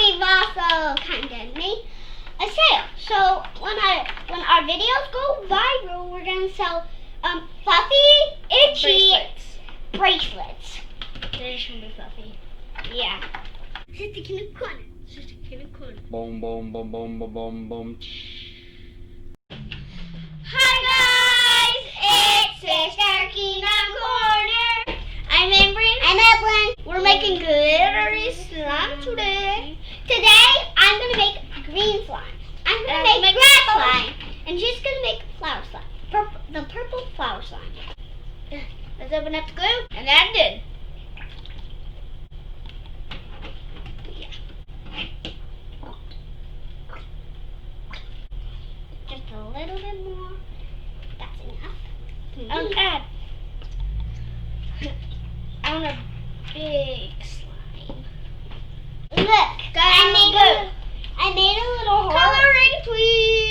we've also kind of made a sale. So when our videos go viral, we're gonna sell fluffy, itchy bracelets. They should be fluffy. Yeah. Sister in the corner. Sister in the corner. Boom, boom, boom, boom, boom, boom, boom. Hi guys, it's Sister Kingdom Corner. I'm Ambreen and Evelyn. We're making glittery slime today. Today I'm gonna make green slime. I'm gonna make red slime, and she's gonna make flower slime. The purple flower slime. Let's open up the glue, and that did. Just a little bit more. That's enough. Oh God. I want a big slime. Look, I made a little heart. Coloring, please.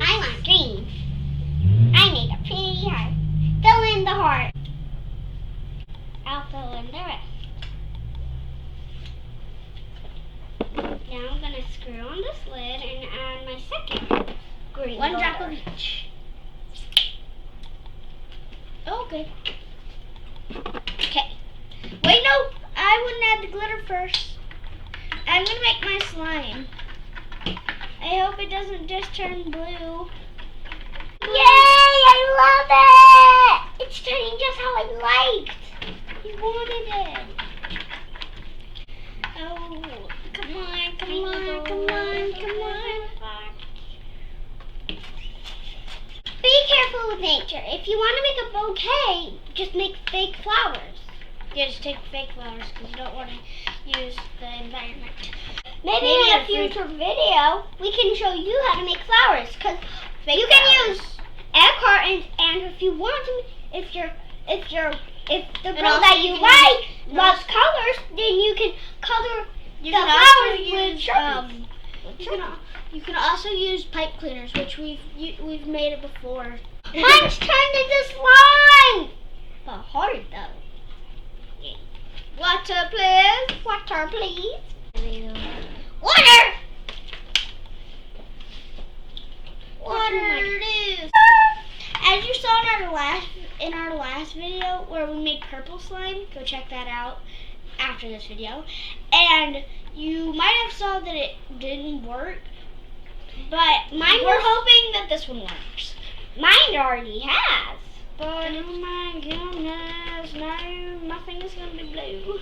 I want green. I made a pretty heart. Fill in the heart. I'll fill in the rest. Now I'm gonna screw on this lid and add my second green. One drop glitter. of each. Okay. Okay. Wait, no. I wouldn't add the glitter first. I'm gonna make my slime. I hope it doesn't just turn blue. Yay! I love it! It's turning just how I liked. I wanted it. Oh, come on. Be careful with nature. If you want to make a bouquet, just make fake flowers. Yeah, just take fake flowers because you don't want to use the environment. Maybe in a future video, we can show you how to make flowers. Because you can use egg cartons, and if you want to, if the girl that you like loves colors, then you can color the flowers with Sharpies. You can also use pipe cleaners, which we've made it before. Mine's turned into slime! But hard though. Water, please. Water, please. Water! Water. it is. As you saw in our last video where we made purple slime, go check that out after this video. And you might have saw that it didn't work, but we're hoping that this one works. Mine already has. But oh my goodness, no, nothing is gonna be blue.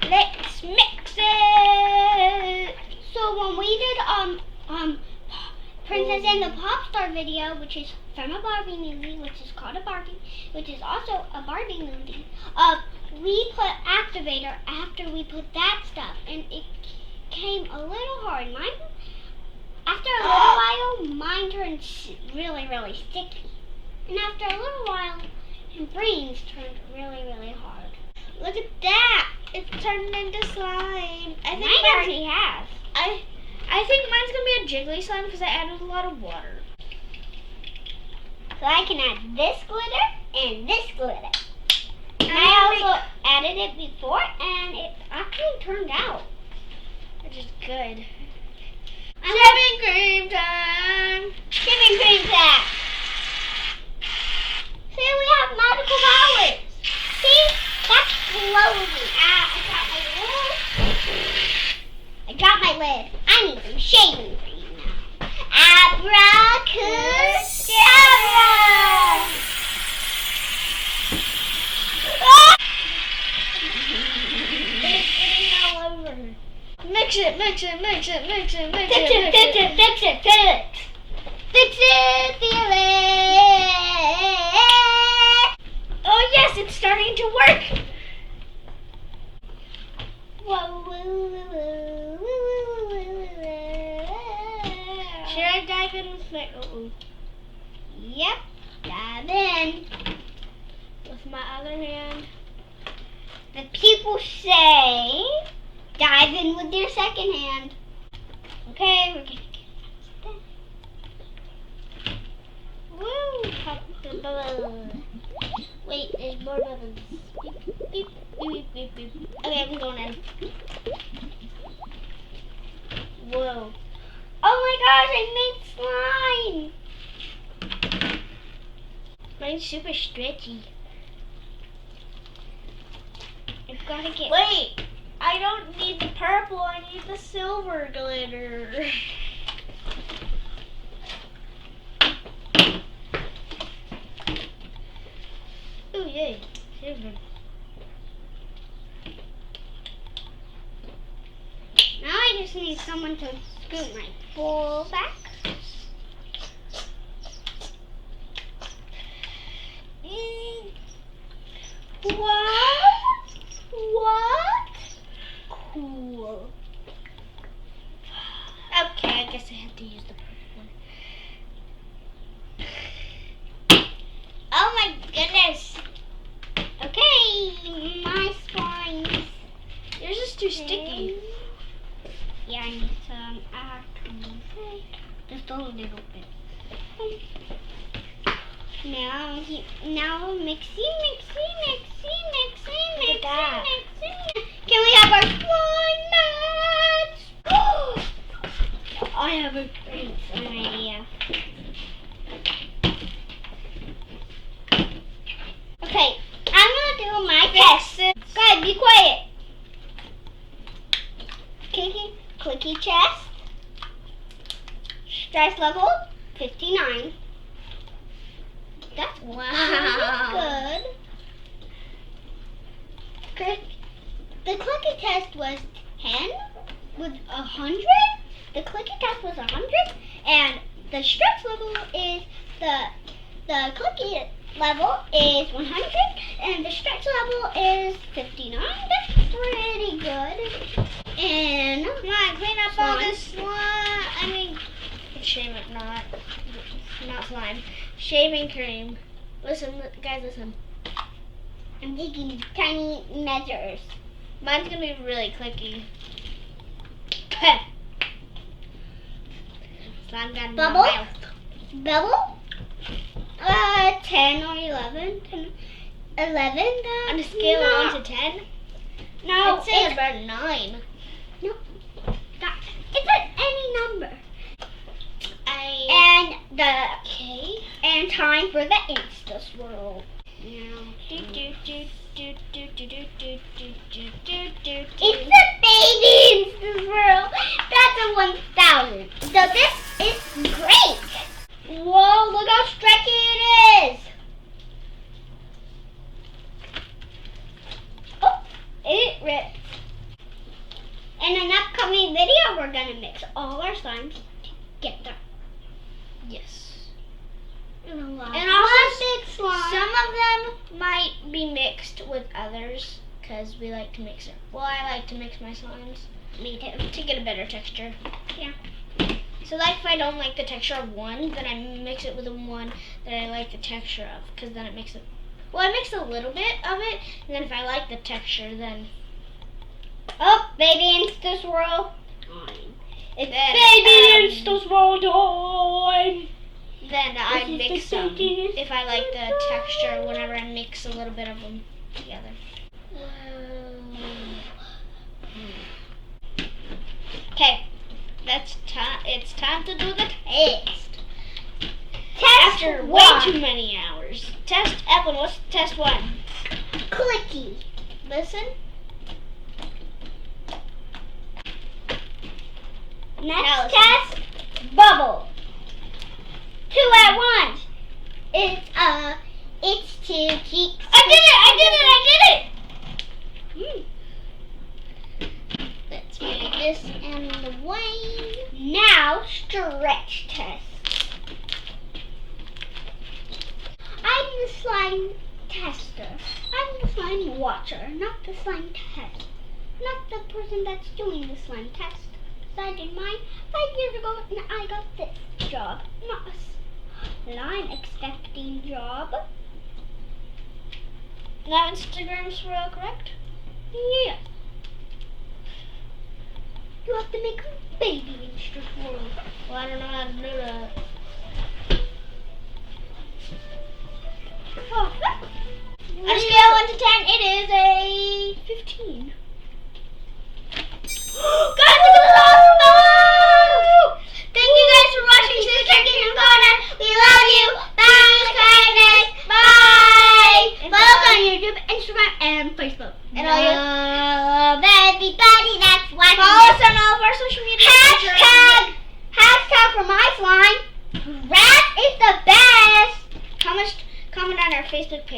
Let's mix it. So when we did Princess and the Popstar video, which is from a Barbie movie, which is called a Barbie, which is also a Barbie movie, we put activator after we put that stuff, and it came a little hard. After a little while, mine turned really, really sticky. And after a little while, Ambreen's turned really, really hard. Look at that! It's turned into slime. I think mine already has. I think mine's gonna be a jiggly slime because I added a lot of water. So I can add this glitter and this glitter. And I also added it before, and it actually turned out. Which is good. Shaving cream time! Shaving cream time! See, we have magical powers. See? That's slowly. I got my lid. I need some shaving cream now. Abracadabra! It's getting all over. Mix it. Fix it, feel it. Oh yes, it's starting to work. Should I dive in with my Yep, dive in. with my other hand? The people say dive in with your second hand. Okay, we're gonna Woo! Pop the bubble. Wait, there's more bubbles. Beep, beep, beep, beep, beep. Okay, Okay, I'm going in. Whoa. Oh my gosh, I made slime. Mine's super stretchy. I've got to get. Wait, I don't need the purple, I need the silver glitter. Ooh, yay. Silver. Now I just need someone to scoot my bowl back. What? What? Cool. Okay, I guess I have to use the purple one. Oh my goodness. Okay, my slimes. Yours is too sticky. Yeah, I need some actually. Just a little bit. Now mixy. Look at that. Can we have our slime mats? I have a great slime idea. Okay, I'm gonna do my test. Guys, be quiet. Clicky chest. Stress level 59. That's Wow. good. The clicky test was 10 with 100. The clicky test was 100, and the stress level is the clicky level is 100, and the stretch level is 59. That's pretty good. And Come on, clean up all Slime. this slime. I mean, shame it, not slime. Shaving cream. Listen, guys, listen. I'm taking tiny measures. Mine's gonna be really clicky. Slime got in my Bubble? mouth. Bubble? 10 or 11. 11. On a scale of 1 to 10, No, I'd say it's, about 9. it's at any number. I And and time for the Insta swirl. It's the baby Insta swirl. That's a 1000. So this is great. Whoa, look how stretchy it is. Oh, it ripped. In an upcoming video, we're gonna mix all our slimes together. Yes. And And one also, big slime. some of them might be mixed with others because we like to mix it. Well, I like to mix my slimes Me too. to get a better texture. Yeah. So, like, if I don't like the texture of one, then I mix it with the one that I like the texture of, because then it makes it. Well, I mix a little bit of it, and then if I like the texture, then. Oh, baby Insta swirl. It's Then, baby Insta swirl time. Then I This is mix the them second if I like the texture whenever I mix a little bit of them together. Okay, it's time to do the test. After way too many hours. Test Evelyn, what's test 1? Clicky. Listen. Next test, bubble. 2 at once. It's 2 cheeks. I did it! Let's move this out of the way. Now stretch test. I'm the slime tester. I'm the slime watcher, not the slime test. Not the person that's doing the slime test. I did mine 5 years ago and I got this job, not a slime expecting job. Now Instagram swirl, correct? Yeah. You have to make a baby Insta swirl. Well, I don't know how to do that. Perfect. On a scale of 1 to 10, it is a 15.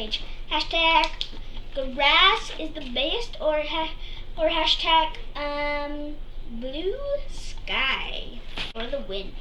page. Hashtag grass is the best, or hashtag blue sky for the win.